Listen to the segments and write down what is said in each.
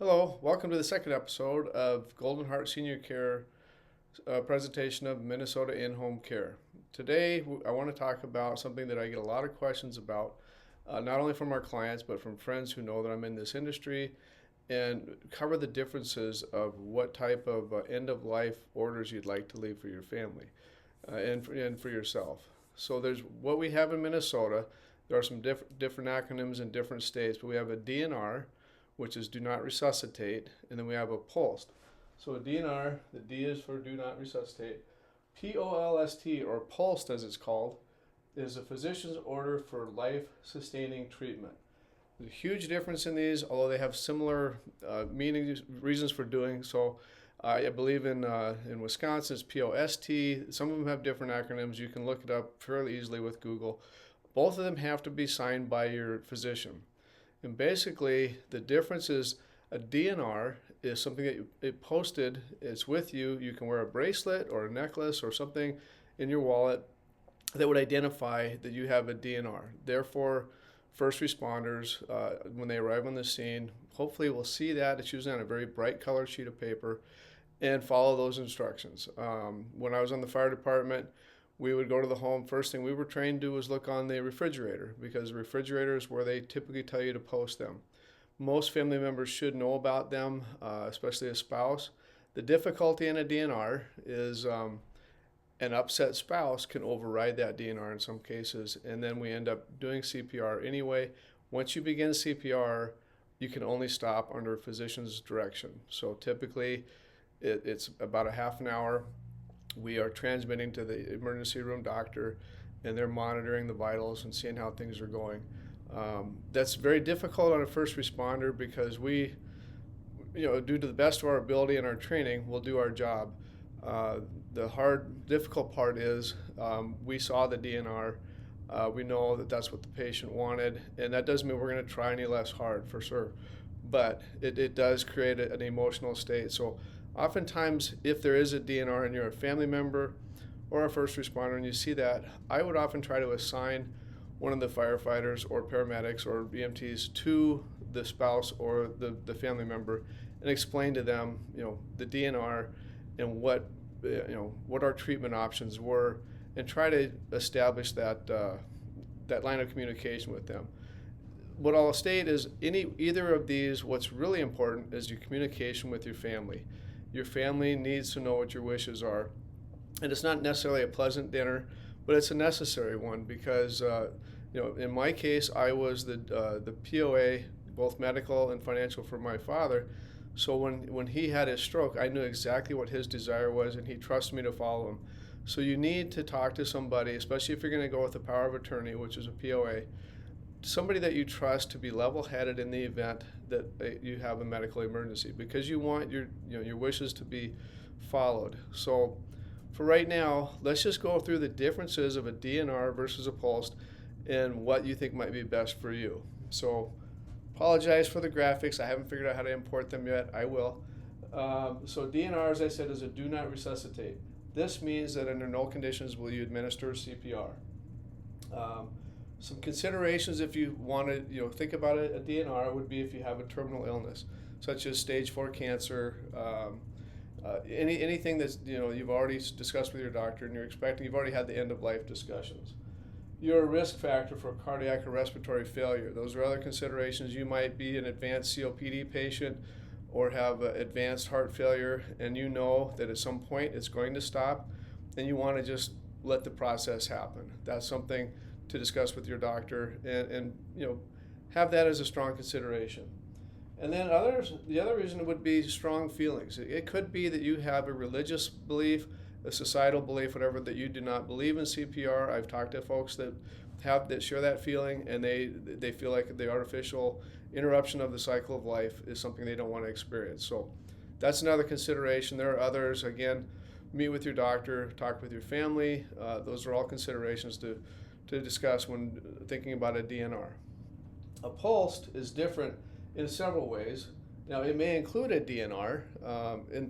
Hello, welcome to the second episode of Golden Heart Senior Care presentation of Minnesota in-home care. Today, I want to talk about something that I get a lot of questions about, not only from our clients, but from friends who know that I'm in this industry, and cover the differences of what type of end-of-life orders you'd like to leave for your family and for yourself. So there's what we have in Minnesota. There are some different acronyms in different states, but we have a DNR, which is do not resuscitate, and then we have a POLST. So a DNR, the D is for do not resuscitate. POLST, or POLST as it's called, is a physician's order for life-sustaining treatment. There's a huge difference in these, although they have similar meanings, reasons for doing so. I believe in Wisconsin it's POST. Some of them have different acronyms. You can look it up fairly easily with Google. Both of them have to be signed by your physician. And basically, the difference is a DNR is something that it posted, it's with you. You can wear a bracelet or a necklace or something in your wallet that would identify that you have a DNR. Therefore, first responders, when they arrive on the scene, hopefully will see that. It's usually on a very bright colored sheet of paper and follow those instructions. When I was on the fire department, we would go to the home. First thing we were trained to do was look on the refrigerator, because the refrigerator is where they typically tell you to post them. Most family members should know about them, especially a spouse. The difficulty in a DNR is an upset spouse can override that DNR in some cases, and then we end up doing CPR anyway. Once you begin CPR, you can only stop under a physician's direction. So typically it's about a half an hour. We are transmitting to the emergency room doctor, and they're monitoring the vitals and seeing how things are going. That's very difficult on a first responder because we, due to the best of our ability and our training, we'll do our job. The difficult part is we saw the DNR. We know that that's what the patient wanted, and that doesn't mean we're going to try any less hard, for sure. But it does create an emotional state. So oftentimes, if there is a DNR and you're a family member or a first responder and you see that, I would often try to assign one of the firefighters or paramedics or EMTs to the spouse or the family member and explain to them, the DNR and what our treatment options were, and try to establish that line of communication with them. What I'll state is either of these, what's really important is your communication with your family. Your family needs to know what your wishes are. And it's not necessarily a pleasant dinner, but it's a necessary one because, in my case, I was the POA, both medical and financial, for my father. So when he had his stroke, I knew exactly what his desire was, and he trusted me to follow him. So you need to talk to somebody, especially if you're going to go with the power of attorney, which is a POA, somebody that you trust to be level-headed in the event that you have a medical emergency, because you want your wishes to be followed. So for right now, let's just go through the differences of a DNR versus a POLST and what you think might be best for you. So apologize for the graphics. I haven't figured out how to import them yet. I will. So DNR, as I said, is a do not resuscitate. This means that under no conditions will you administer CPR. Some considerations if you want to think about it, a DNR would be if you have a terminal illness, such as stage 4 cancer, anything that's you've already discussed with your doctor and you've already had the end of life discussions. You're a risk factor for cardiac or respiratory failure. Those are other considerations. You might be an advanced COPD patient or have advanced heart failure, and you know that at some point it's going to stop, and you want to just let the process happen. That's something to discuss with your doctor and have that as a strong consideration. And then the other reason would be strong feelings. It could be that you have a religious belief, a societal belief, whatever, that you do not believe in CPR. I've talked to folks that share that feeling, and they feel like the artificial interruption of the cycle of life is something they don't want to experience. So that's another consideration. There are others. Again, meet with your doctor, talk with your family. Those are all considerations to discuss when thinking about a DNR. A POLST is different in several ways. Now, it may include a DNR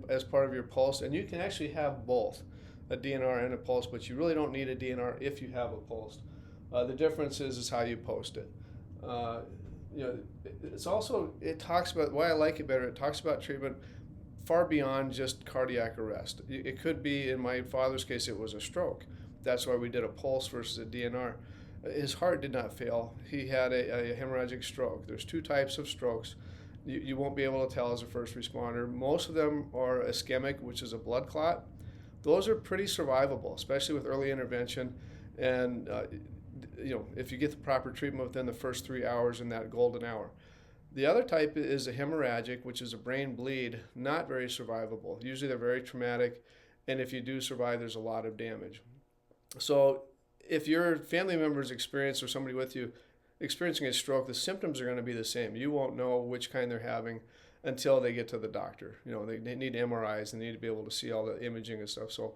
as part of your POLST, and you can actually have both, a DNR and a POLST, but you really don't need a DNR if you have a POLST. The difference is how you post it. you know, it's also, it talks about why I like it better. It talks about treatment far beyond just cardiac arrest. It could be, in my father's case, it was a stroke. That's why we did a POLST versus a DNR. His heart did not fail. He had a hemorrhagic stroke. There's two types of strokes. You won't be able to tell as a first responder. Most of them are ischemic, which is a blood clot. Those are pretty survivable, especially with early intervention. And if you get the proper treatment within the first 3 hours in that golden hour. The other type is a hemorrhagic, which is a brain bleed, not very survivable. Usually they're very traumatic, and if you do survive, there's a lot of damage. So if your family members experience, or somebody with you experiencing a stroke, the symptoms are going to be the same. You won't know which kind they're having until they get to the doctor. They need MRIs, and they need to be able to see all the imaging and stuff. So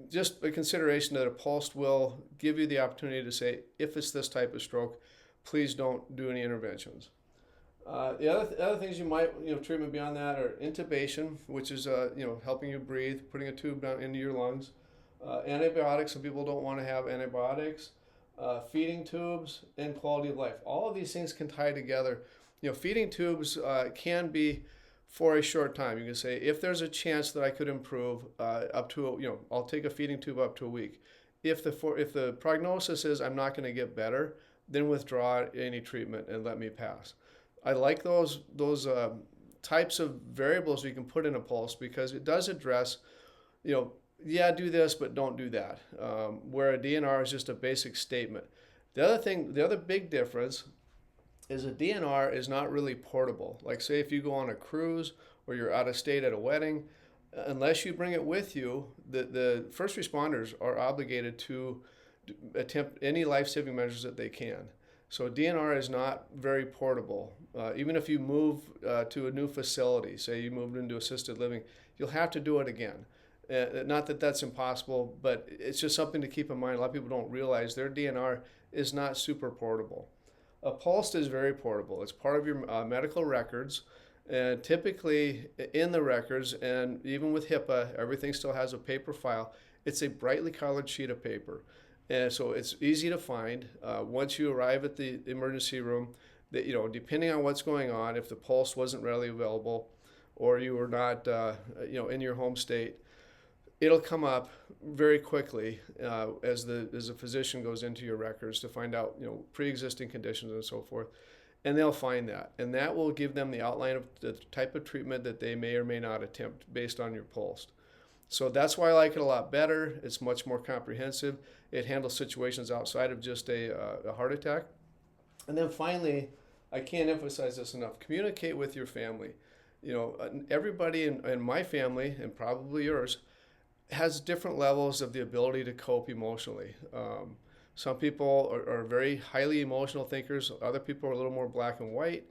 just a consideration that a POLST will give you the opportunity to say, if it's this type of stroke, please don't do any interventions. The other things you might, treatment beyond that are intubation, which is, helping you breathe, putting a tube down into your lungs. Antibiotics, some people don't want to have antibiotics. Feeding tubes, and quality of life. All of these things can tie together. Feeding tubes can be for a short time. You can say, if there's a chance that I could improve up to, I'll take a feeding tube up to a week. If the prognosis is I'm not going to get better, then withdraw any treatment and let me pass. I like those types of variables you can put in a POLST, because it does address, yeah, do this, but don't do that. Where a DNR is just a basic statement. The other big difference is a DNR is not really portable. Like, say if you go on a cruise or you're out of state at a wedding, unless you bring it with you, the first responders are obligated to attempt any life-saving measures that they can. So DNR is not very portable. Even if you move to a new facility, say you moved into assisted living, you'll have to do it again. Not that that's impossible, but it's just something to keep in mind. A lot of people don't realize their DNR is not super portable. A POLST is very portable. It's part of your medical records, and typically in the records, and even with HIPAA, everything still has a paper file. It's a brightly colored sheet of paper. And so it's easy to find. Once you arrive at the emergency room, that, depending on what's going on, if the POLST wasn't readily available, or you were not, in your home state, it'll come up very quickly as a physician goes into your records to find out, pre-existing conditions and so forth, and they'll find that, and that will give them the outline of the type of treatment that they may or may not attempt based on your POLST. So that's why I like it a lot better. It's much more comprehensive. It handles situations outside of just a heart attack. And then finally, I can't emphasize this enough, communicate with your family. Everybody in my family, and probably yours, has different levels of the ability to cope emotionally. Some people are very highly emotional thinkers. Other people are a little more black and white.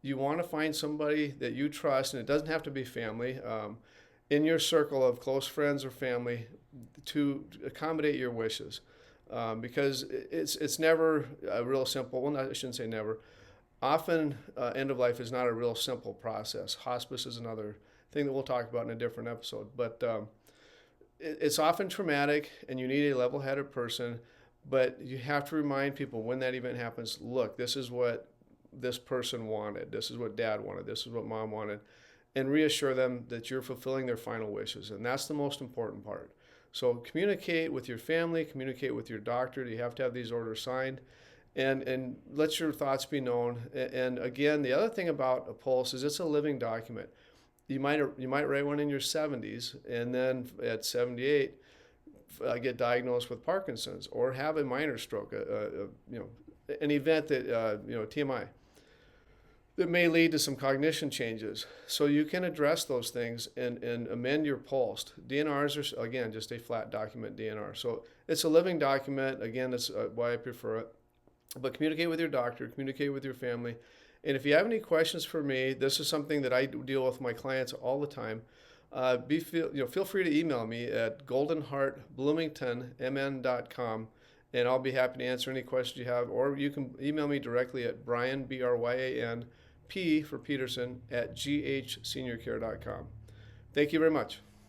You want to find somebody that you trust, and it doesn't have to be family, in your circle of close friends or family, to accommodate your wishes. Because it's never a real simple, well, I shouldn't say never. Often end of life is not a real simple process. Hospice is another thing that we'll talk about in a different episode. But it's often traumatic, and you need a level-headed person, but you have to remind people when that event happens, look, this is what this person wanted, this is what dad wanted, this is what mom wanted, and reassure them that you're fulfilling their final wishes, and that's the most important part. So communicate with your family, communicate with your doctor. You have to have these orders signed, and let your thoughts be known. And again, the other thing about a POLST is it's a living document. You might write one in your 70s, and then at 78 get diagnosed with Parkinson's, or have a minor stroke, an event that TMI that may lead to some cognition changes. So you can address those things and amend your POLST. DNRs are, again, just a flat document DNR. So it's a living document. Again, that's why I prefer it. But communicate with your doctor, communicate with your family. And if you have any questions for me, this is something that I deal with my clients all the time. Feel free to email me at goldenheartbloomingtonmn.com, and I'll be happy to answer any questions you have. Or you can email me directly at Brian, BRYAN, P for Peterson, at ghseniorcare.com. Thank you very much.